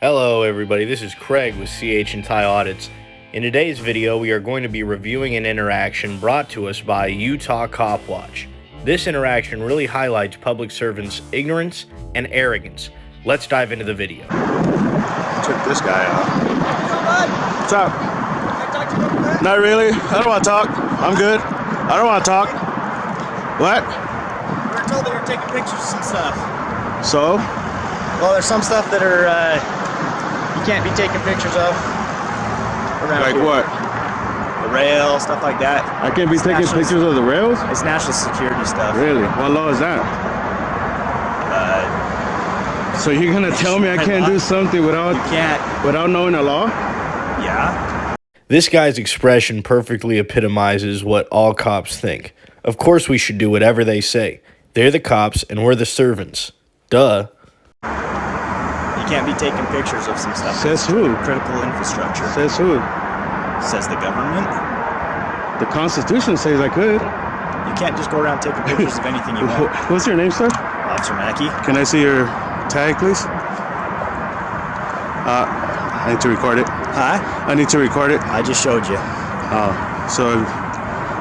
Hello everybody, this is Craig with CHandTY Audits. In today's video, we are going to be reviewing an interaction brought to us by Utah Cop Watch. This interaction really highlights public servants' ignorance and arrogance. Let's dive into the video. Check this guy out. What's up? Not really. I don't want to talk. I'm good. I don't want to talk. What? We were told they were taking pictures of some stuff. So? Well, there's some stuff that are you can't be taking pictures of. Like here. what? The rail, stuff like that. I can't be taking pictures of the rails? It's national security stuff. Really? What law is that? So you're gonna tell me I can't do something without knowing the law? Yeah. This guy's expression perfectly epitomizes what all cops think. Of course we should do whatever they say. They're the cops and we're the servants. Duh. You can't be taking pictures of some stuff. Says who? Critical infrastructure. Says who? Says the government. The Constitution says I could. You can't just go around taking pictures of anything you want. What's your name, sir? Officer Mackey. Can I see your tag, please? I need to record it. Huh? I need to record it. I just showed you. Oh,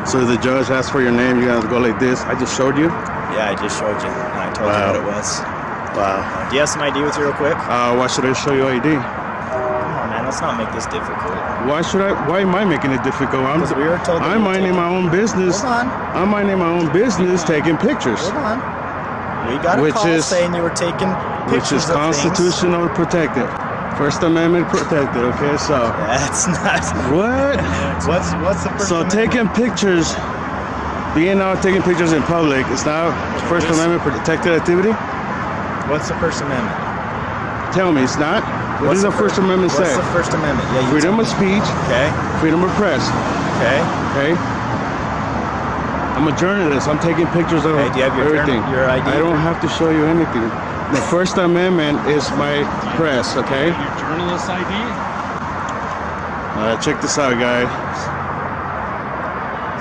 so the judge asked for your name, you gotta go like this. I just showed you? Yeah, I just showed you. And I told you what it was. Wow. Do you have some ID with you real quick? Why should I show you ID? Come on, man. Let's not make this difficult. Why am I making it difficult? Because we were told I'm minding my own business. Hold on. I'm minding my own business, taking pictures. Hold on. We got a call saying you were taking pictures which is of constitutional protected. First Amendment protected, okay, so. That's not. What? What's the First Amendment? Taking pictures, being out taking pictures in public, is now First Amendment protected activity? What's the First Amendment? Tell me, it's not? What does the First Amendment say? What's the First Amendment? Yeah, freedom of speech. Okay. Freedom of press. Okay. Okay. I'm a journalist. I'm taking pictures of do you have everything. Your ID? I don't have to show you anything. The First Amendment is my press, okay? Your journalist ID? Check this out, guys.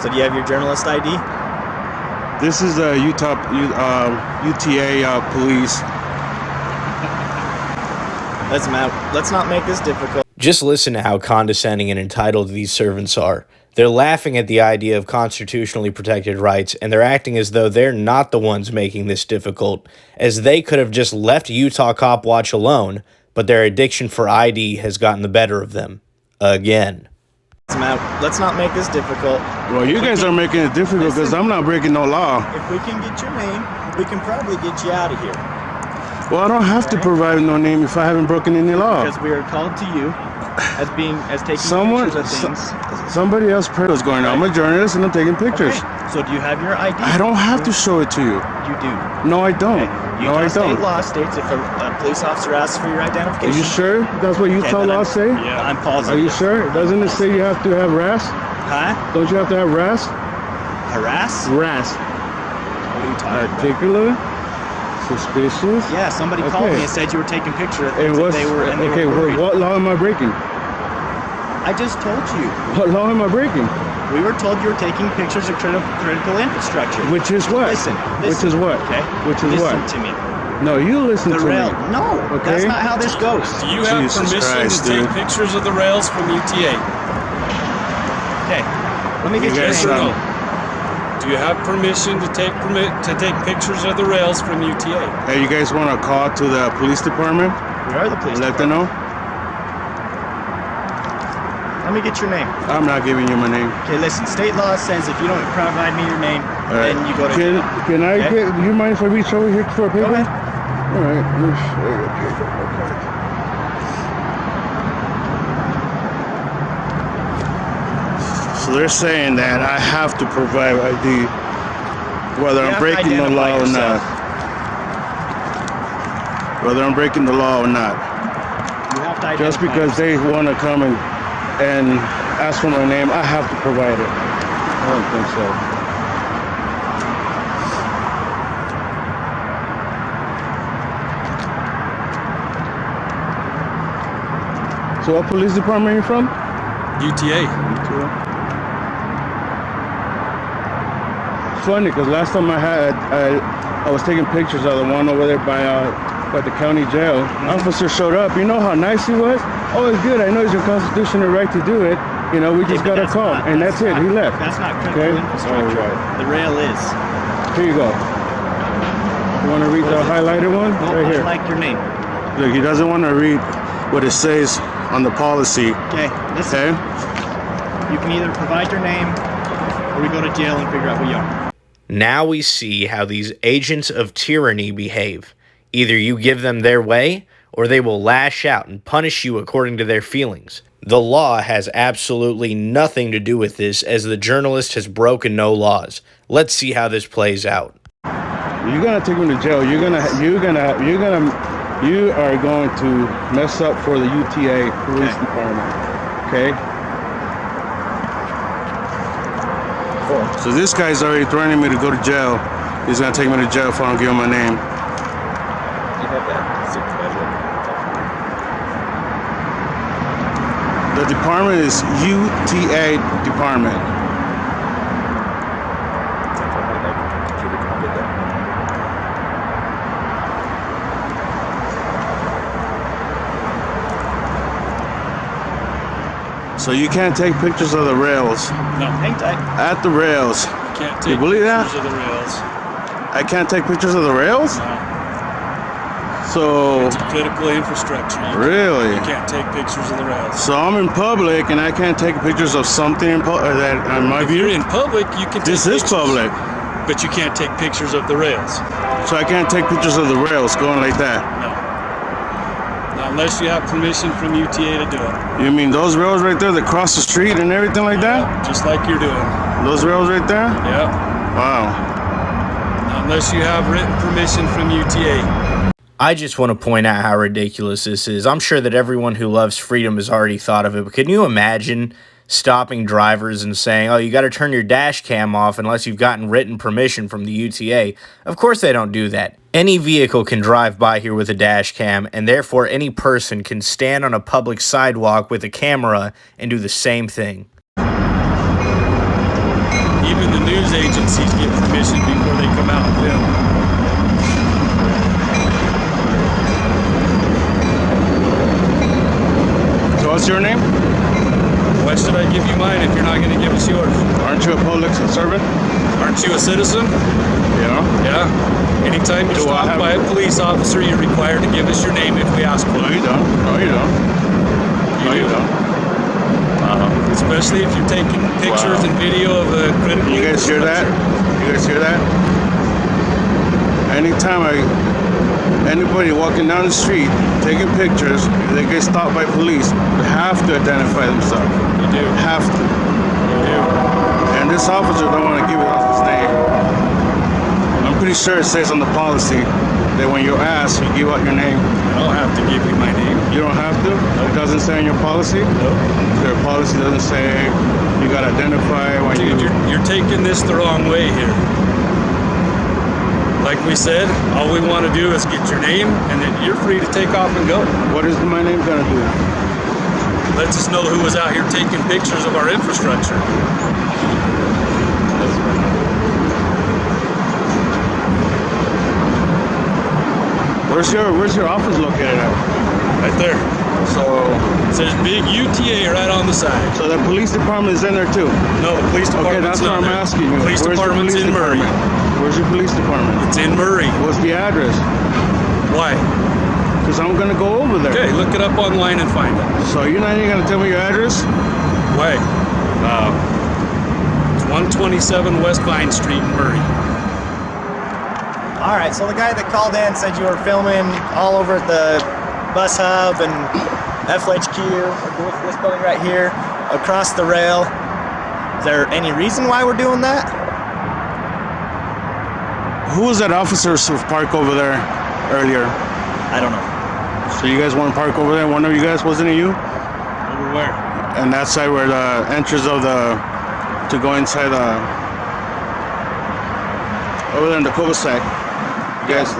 So do you have your journalist ID? This is the UTA police. Let's not make this difficult. Just listen to how condescending and entitled these servants are. They're laughing at the idea of constitutionally protected rights, and they're acting as though they're not the ones making this difficult, as they could have just left Utah Cop Watch alone, but their addiction for ID has gotten the better of them. Again. Let's not make this difficult. Well, you guys are making it difficult because I'm not breaking no law. If we can get your name, we can probably get you out of here. Well, I don't have to provide no name if I haven't broken any law. Because we are called to you as taking pictures of things. Somebody else heard what's going on. I'm a journalist and I'm taking pictures. Okay. So do you have your ID? I don't have to show it to you. You do. No, I don't. Okay. No, I don't. State law states if a police officer asks for your identification. Are you sure that's what Utah law say? Yeah, I'm positive. Are you sure? Doesn't it say you have to have RAS? Huh? Don't you have to have RAS? Harass? RAS. What are you talking about? Articulate? Suspicious? Yeah, somebody called me and said you were taking pictures of things that they were worried. What law am I breaking? I just told you. What law am I breaking? We were told you were taking pictures of critical infrastructure. Which is what? Listen. Which is what? Okay. Which is listen what? to me. No, you listen to rail. me. No, okay? That's not how this goes. Do you have permission to take pictures of the rails from UTA? Okay. Let me get your Yes or name. no? Do you have permission to take pictures of the rails from UTA? Hey, you guys want to call to the police department? We are the police Let them know. Let me get your name. I'm not giving you my name. Okay, listen. State law says if you don't provide me your name, then you go to. Can I get? Do you mind if I reach over here for a paper? Go ahead. All right. Let me show you a paper. Okay. So they're saying that I have to provide ID, whether I'm breaking the law or not. Whether I'm breaking the law or not. You have to identify Just because they want to come and ask for my name, I have to provide it. I don't think so. So what police department are you from? UTA. It's funny because last time I was taking pictures of the one over there by at the county jail. Officer showed up. You know how nice he was? Oh, it's good. I know it's your constitutional right to do it. You know, we just got a call, and that's it. He left. That's not critical infrastructure. All right. The rail is. Here you go. You want to read the highlighted one? Well, Right I here. like your name. Look, he doesn't want to read what it says on the policy. Okay, listen. Okay? You can either provide your name, or we go to jail and figure out who you are. Now we see how these agents of tyranny behave. Either you give them their way, or they will lash out and punish you according to their feelings. The law has absolutely nothing to do with this, as the journalist has broken no laws. Let's see how this plays out. You're gonna take him to jail. You are going to mess up for the UTA police department. Okay? Cool. So this guy's already threatening me to go to jail. He's gonna take me to jail if I don't give him my name. You have that supervisor. The department is UTA department. So you can't take pictures of the rails. No, Hang tight. At the rails. you can't take You believe that? pictures of the rails. I can't take pictures of the rails? No, So, it's critical infrastructure. really? You can't take pictures of the rails. So I'm in public and I can't take pictures of something in that in my If you're view? in public, you can take This is pictures, public. but you can't take pictures of the rails. So I can't take pictures of the rails going like that. No. Not unless you have permission from UTA to do it. You mean those rails right there that cross the street and everything like that? Just like you're doing. Those rails right there? Yeah. Wow. Not unless you have written permission from UTA. I just want to point out how ridiculous this is. I'm sure that everyone who loves freedom has already thought of it, but can you imagine stopping drivers and saying, oh, you got to turn your dash cam off unless you've gotten written permission from the UTA? Of course they don't do that. Any vehicle can drive by here with a dash cam, and therefore any person can stand on a public sidewalk with a camera and do the same thing. Even the news agencies get permission before they come out and film. So what's your name? Why should I give you mine if you're not going to give us yours? Aren't you a public servant? Aren't you a citizen? Yeah. Yeah. Anytime you're Do I stopped have- by a police officer, you're required to give us your name if we ask for No, it. you don't. No, you don't. No, you don't. Especially if you're taking pictures Wow. and video of a critical You guys hear that? infrastructure. You guys hear that? Anytime anybody walking down the street taking pictures, if they get stopped by police, they have to identify themselves. You do. Have to. You do. And this officer don't want to give out his name. I'm pretty sure it says on the policy that when you're asked, you give out your name. I don't have to give you my name. You don't have to? It doesn't say in your policy? Nope. Your policy doesn't say you gotta identify when Dude, you... you're taking this the wrong way here. Like we said, all we want to do is get your name, and then you're free to take off and go. What is my name gonna do? Lets us know who was out here taking pictures of our infrastructure. Where's your office located at? Right there. So It says big UTA right on the side. the police department is in there too. No, the police Okay, department's that's what not I'm there. asking you. Police Where's your department's police in Murray. department? Where's your police department? It's in Murray. What's the address? Why? Because I'm gonna go over there. Okay, look it up online and find it. So you're not even gonna tell me your address? Why? It's 127 West Vine Street in Murray. All right, so the guy that called in said you were filming all over at the bus hub and FLHQ, this building right here, across the rail. Is there any reason why we're doing that? Who was that officer park over there earlier? I don't know. So you guys want to park over there? One of you guys, wasn't it you? Over where? And that side where the entrance of to go inside over there in the cul-de-sac. You guys,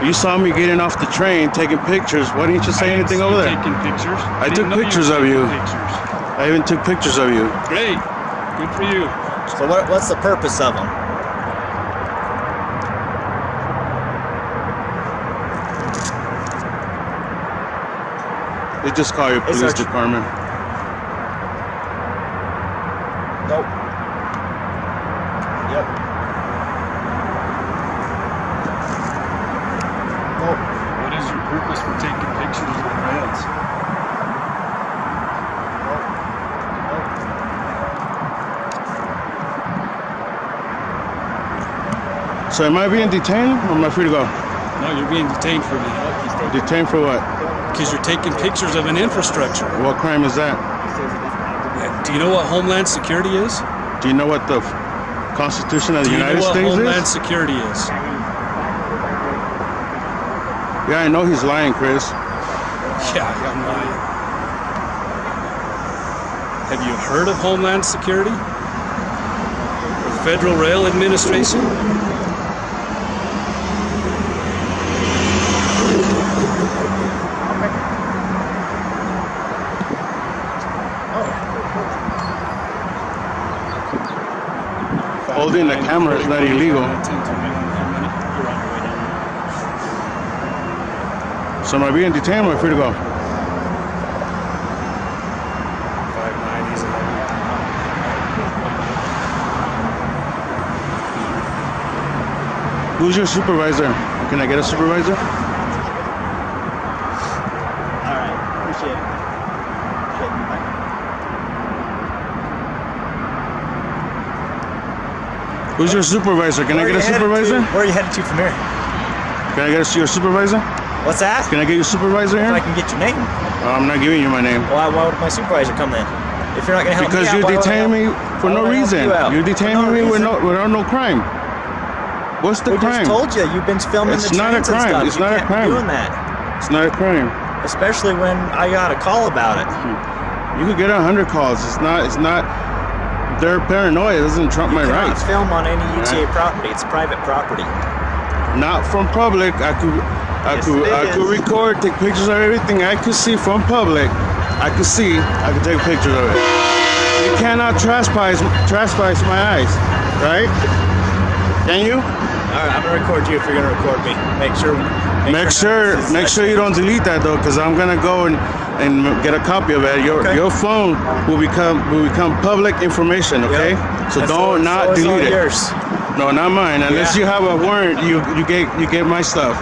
you saw me getting off the train, taking pictures. Why didn't you say anything over there? Taking pictures? I took didn't know you pictures were of you. taking Pictures. I even took pictures of you. Great. Good for you. So what's the purpose of them? They just call your police search. department. Nope. Yep. Nope. What is your purpose for taking pictures of the rails? So am I being detained or am I free to go? No, you're being detained for that. Detained for what? Because you're taking pictures of an infrastructure. What crime is that? Do you know what Homeland Security is? Do you know what the Constitution of the Do you United know what States Homeland is? Security is? Yeah, I know he's lying, Chris. Yeah, I'm lying. Have you heard of Homeland Security? The Federal Rail Administration? Holding the camera is not illegal. So am I being detained or am I free to go? 5'9", he's 11. Who's your supervisor? Can I get a supervisor? All right. Appreciate it. Bye. Who's your supervisor? Can I get a supervisor? Where are you headed to from here? Can I get your supervisor? What's that? Can I get your supervisor If I here? can get your name. I'm not giving you my name. Why would my supervisor come then? If you're not going to help Because me out, you why would I detain help- me for why no would I help reason. you out? You're For detaining no me reason. without no crime. What's the We crime? just told you you've been filming It's the not a trains and crime. stuff. It's You not a can't be crime. doing that, It's not a crime. especially when I got a call about it. You could get 100 calls. It's not. Their paranoia doesn't trump my You cannot rights. film on any UTA property. It's private property. Not from public. I could record, take pictures of everything I could see from public. I could take pictures of it. You cannot trespass my eyes, right? Can you? All right, I'm gonna record you if you're gonna record me. Make sure Make sure you don't delete that though, because I'm gonna go and get a copy of it. Okay. Your phone will become public information. Okay, so don't not delete it. Yours. No, not mine. Unless Yeah. you have a warrant, you get my stuff.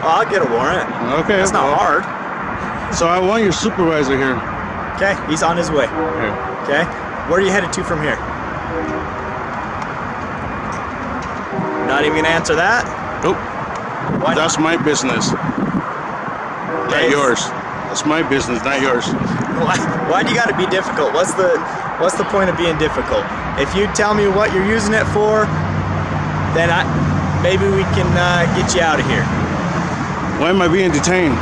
Oh, I'll get a warrant. Okay, That's not well, hard. So I want your supervisor here. Okay, he's on his way. Here. Okay, where are you headed to from here? Not even gonna answer that? Nope. Why not? That's my business, not Yes. yours. That's my business, not yours. Why do you gotta be difficult? What's the point of being difficult? If you tell me what you're using it for, then maybe we can get you out of here. Why am I being detained?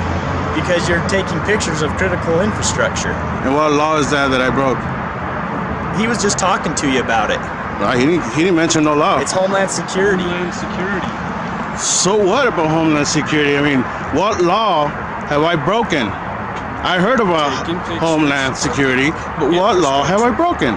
Because you're taking pictures of critical infrastructure. And what law is that I broke? He was just talking to you about it. He didn't mention no law. It's Homeland Security. Homeland Security. So what about Homeland Security? I mean, what law have I broken? I heard about Taking pictures. Homeland Security, but what law have I broken?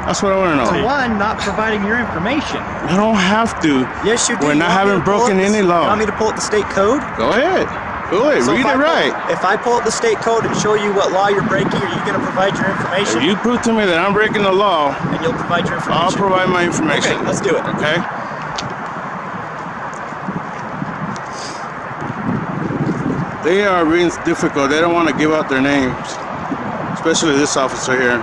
That's what I want to know. One, not providing your information. I don't have to. Yes, you do. When I haven't broken any You law. want me to pull up the state code? Go ahead. Go ahead. So Read if it right. If I pull up the state code and show you what law you're breaking, are you going to provide your information? If you prove to me that I'm breaking the law, And you'll provide your information? I'll provide my information. Okay, let's do it. Okay? They are being difficult. They don't want to give out their names, especially this officer here.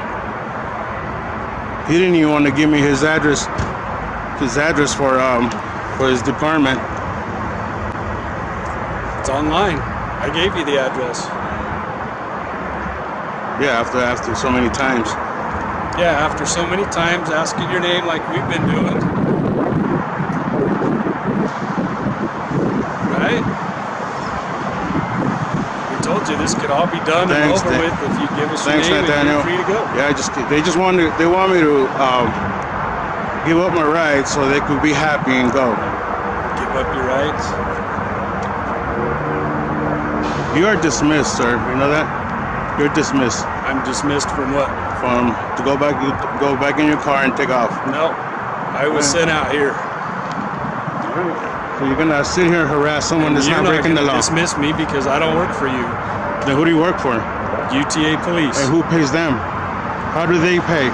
He didn't even want to give me his address for his department. It's online. I gave you the address. Yeah, after so many times. Yeah, after so many times asking your name like we've been doing. Right? We told you this could all be done Thanks, and over Dan- with if you give us your Thanks, name and Nathaniel. you're free to go. Yeah, they want me to give up my rights so they could be happy and go. Give up your rights. You are dismissed, sir. You know that? You're dismissed I'm dismissed from what? to go back in your car and take off. No. I was sent out here. So you're gonna sit here and harass someone that's You're not breaking the gonna law. dismiss me because I don't work for you. Then who do you work for? UTA police. And who pays them? How do they pay?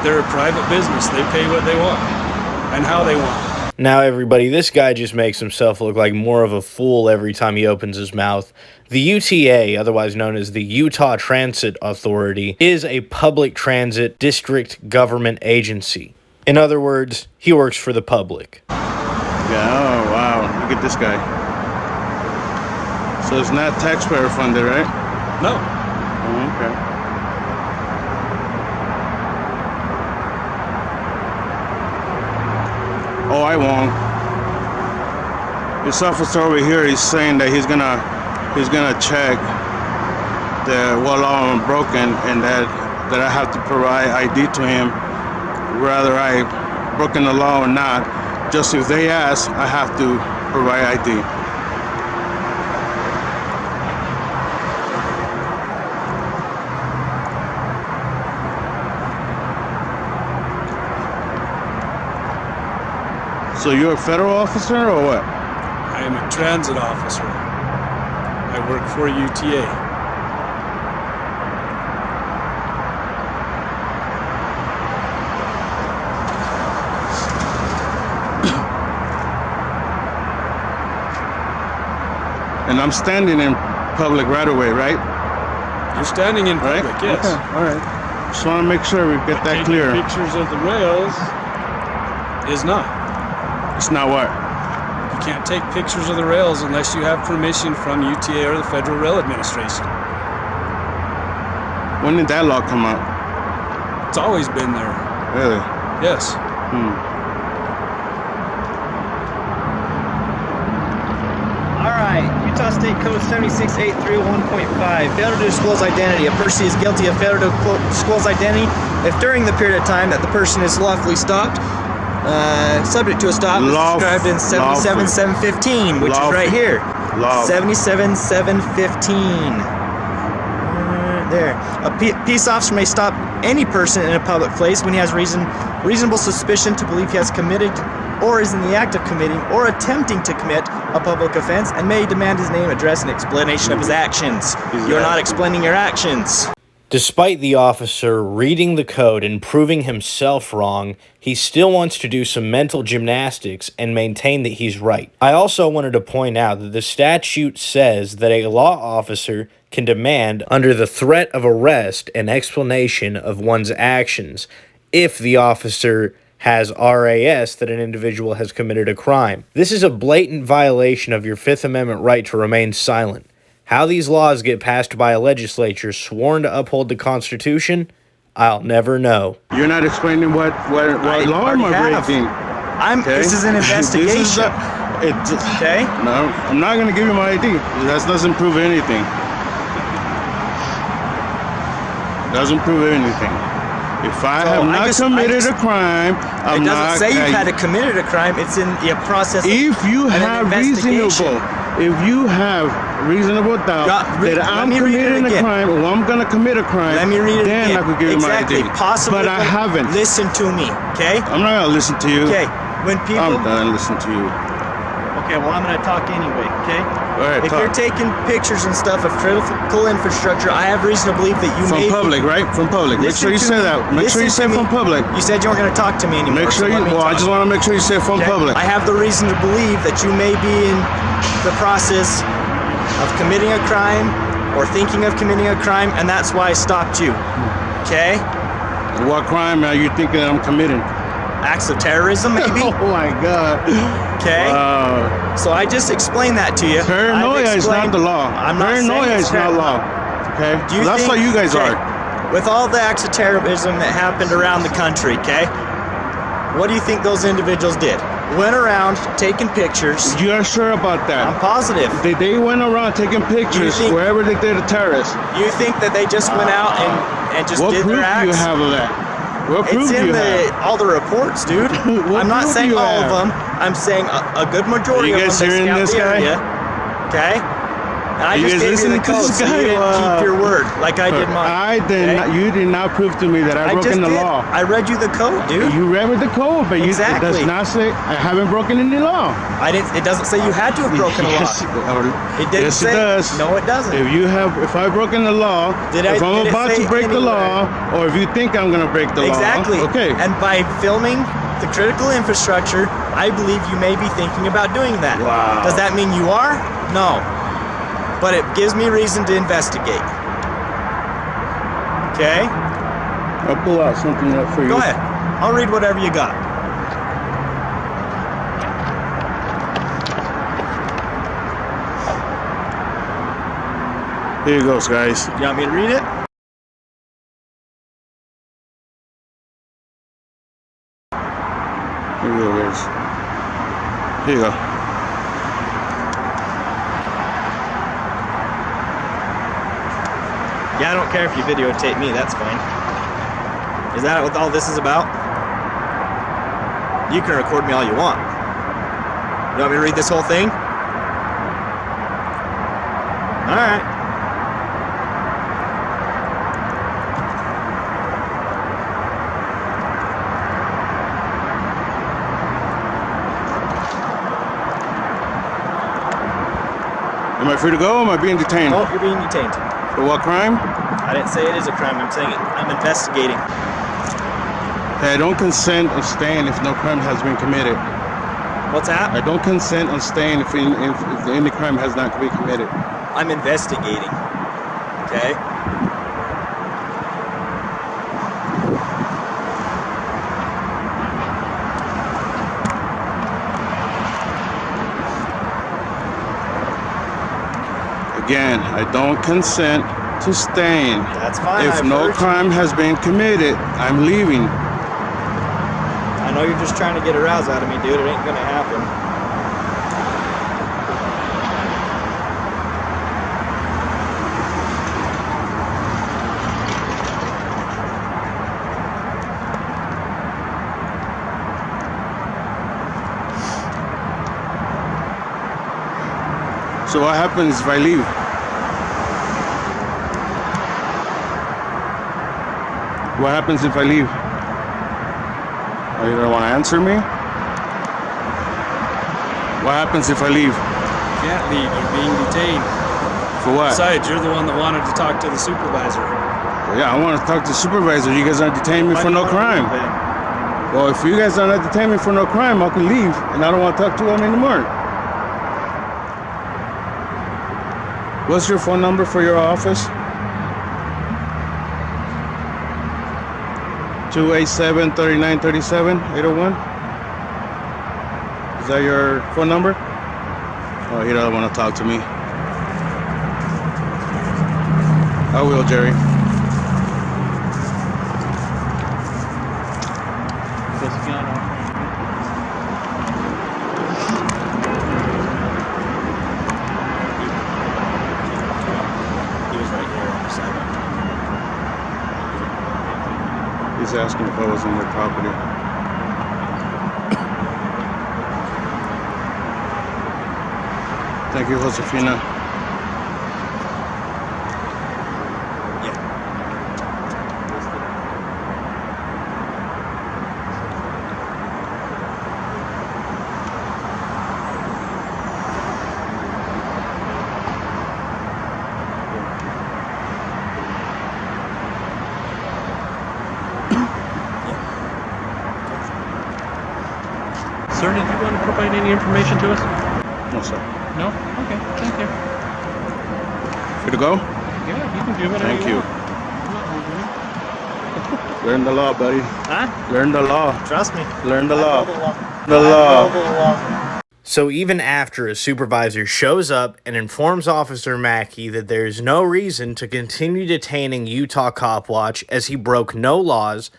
They're a private business. They pay what they want and how they want. Now, everybody, this guy just makes himself look like more of a fool every time he opens his mouth. The UTA, otherwise known as the Utah Transit Authority, is a public transit district government agency. In other words, he works for the public. Yeah, oh wow, look at this guy. So it's not taxpayer funded, right? No. Oh, okay. Oh, I won't. This officer over here is saying that he's gonna check what law I'm broken, and that I have to provide ID to him, whether I broken the law or not. Just if they ask, I have to provide ID. So you're a federal officer or what? I am a transit officer. I work for UTA. And I'm standing in public right away, right? You're standing in public, Right? yes. Okay, all right. Just want to make sure we get that Taking clear. pictures of the rails is not. It's not what? You can't take pictures of the rails unless you have permission from UTA or the Federal Rail Administration. When did that law come out? It's always been there. Really? Yes. All right, Utah State Code 76831.5. Failure to disclose identity. A person is guilty of failure to disclose identity if during the period of time that the person is lawfully stopped, subject to a stop, is described in 77715, which is right here. 77715. There. A peace officer may stop any person in a public place when he has reasonable suspicion to believe he has committed or is in the act of committing or attempting to commit a public offense, and may demand his name, address, and explanation of his actions. You're not explaining your actions. Despite the officer reading the code and proving himself wrong, he still wants to do some mental gymnastics and maintain that he's right. I also wanted to point out that the statute says that a law officer can demand, under the threat of arrest, an explanation of one's actions if the officer has RAS that an individual has committed a crime. This is a blatant violation of your Fifth Amendment right to remain silent. How these laws get passed by a legislature sworn to uphold the Constitution, I'll never know. You're not explaining what law am I breaking? This is an investigation. Okay? No, I'm not going to give you my ID. That doesn't prove anything. Doesn't prove anything. If I have not committed a crime, I'm not. It doesn't say you've had committed a crime. It's in the process. If you have reasonable doubt that I'm committing a crime or I'm going to commit a crime, let me read it then again. I could give you my ID. Possibly, but I haven't. Listen to me, okay? I'm not going to listen to you. Okay, when people... I'm done listening to you. Okay, well, I'm going to talk anyway, okay? All right, if you're taking pictures and stuff of critical infrastructure, I have reason to believe that you may... From public, right? From public. Make sure you say that. Make sure you say from public. You said you weren't going to talk to me anymore. Make sure you... Well, I just want to make sure you say from public. I have the reason to believe that you may be in the process of committing a crime or thinking of committing a crime, and that's why I stopped you, okay? What crime are you thinking that I'm committing? Acts of terrorism, maybe? Oh my God. Okay. So I just explained that to you. Paranoia is not the law. Paranoia is not law. Okay. That's how you guys are. With all the acts of terrorism that happened around the country, okay? What do you think those individuals did? Went around taking pictures. You are sure about that? I'm positive. They went around taking pictures wherever they did a terrorist. You think that they just went out and just did their acts? What proof do you have of that? What proof do you have? All the reports, dude. I'm not saying all of them. I'm saying a good majority of them. You guys hearing this guy? Okay? I You just guys gave you the listening to code, this so guy? you didn't Wow. keep your word like I did mine. I did okay? not. You did not prove to me that I've I just broken the did. law. I read you the code, dude. You read the code, but it Exactly. does not say I haven't broken any law. I didn't. It doesn't say you had to have broken a law. Yes, It didn't yes, say. it does. No, it doesn't. If I've broken the law, Did if I- I'm did it about say to break the anywhere? law, or if you think I'm gonna break the Exactly. law, okay. And by filming the critical infrastructure, I believe you may be thinking about doing that. Wow. Does that mean you are? No. But it gives me reason to investigate. Okay? I'll pull out something up for you. Go ahead. I'll read whatever you got. Here it goes, guys. You want me to read it? Here you go, guys. Here you go. Yeah, I don't care if you videotape me, that's fine. Is that what all this is about? You can record me all you want. You want me to read this whole thing? Alright. Am I free to go or am I being detained? Oh, you're being detained. For what crime? I didn't say it is a crime, I'm saying I'm investigating. Hey, I don't consent of staying if no crime has been committed. What's that? I don't consent on staying if any crime has not been committed. I'm investigating. Okay? Again, I don't consent to staying. That's fine. If I've no heard you. crime has been committed, I'm leaving. I know you're just trying to get a rouse out of me, dude. It ain't gonna happen. So what happens if I leave? What happens if I leave? Oh, you don't want to answer me? What happens if I leave? Can't leave. You're being detained. For what? Besides, you're the one that wanted to talk to the supervisor. Yeah, I want to talk to the supervisor. You guys aren't detaining me Why for do you no wanna crime. leave then? Well, if you guys are not detaining me for no crime, I can leave, and I don't want to talk to them anymore. What's your phone number for your office? 287-3937, 801? Is that your phone number? Oh, he doesn't want to talk to me. I will, Jerry. He was right here on the side. He's asking if I was on their property. Thank you, Josefina. Sir, did you want to provide any information to us? No, sir. No? Okay, thank you. Free to go? Yeah, you can do whatever Thank you. want. I'm not holding you. Learn the law, buddy. Huh? Learn the law. Trust me. Learn the I law. know the law. The I know law. the law. So even after a supervisor shows up and informs Officer Mackey that there is no reason to continue detaining Utah Cop Watch as he broke no laws,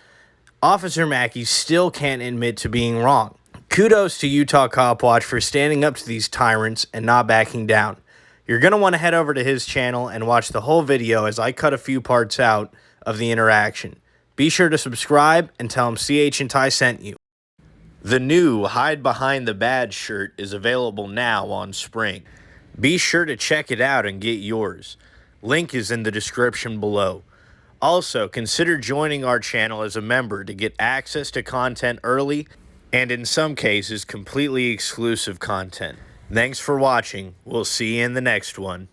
Officer Mackey still can't admit to being wrong. Kudos to Utah Cop Watch for standing up to these tyrants and not backing down. You're going to want to head over to his channel and watch the whole video as I cut a few parts out of the interaction. Be sure to subscribe and tell him CHandTY sent you. The new Hide Behind the Badge shirt is available now on Spring. Be sure to check it out and get yours. Link is in the description below. Also, consider joining our channel as a member to get access to content early and in some cases completely exclusive content. Thanks for watching. We'll see you in the next one.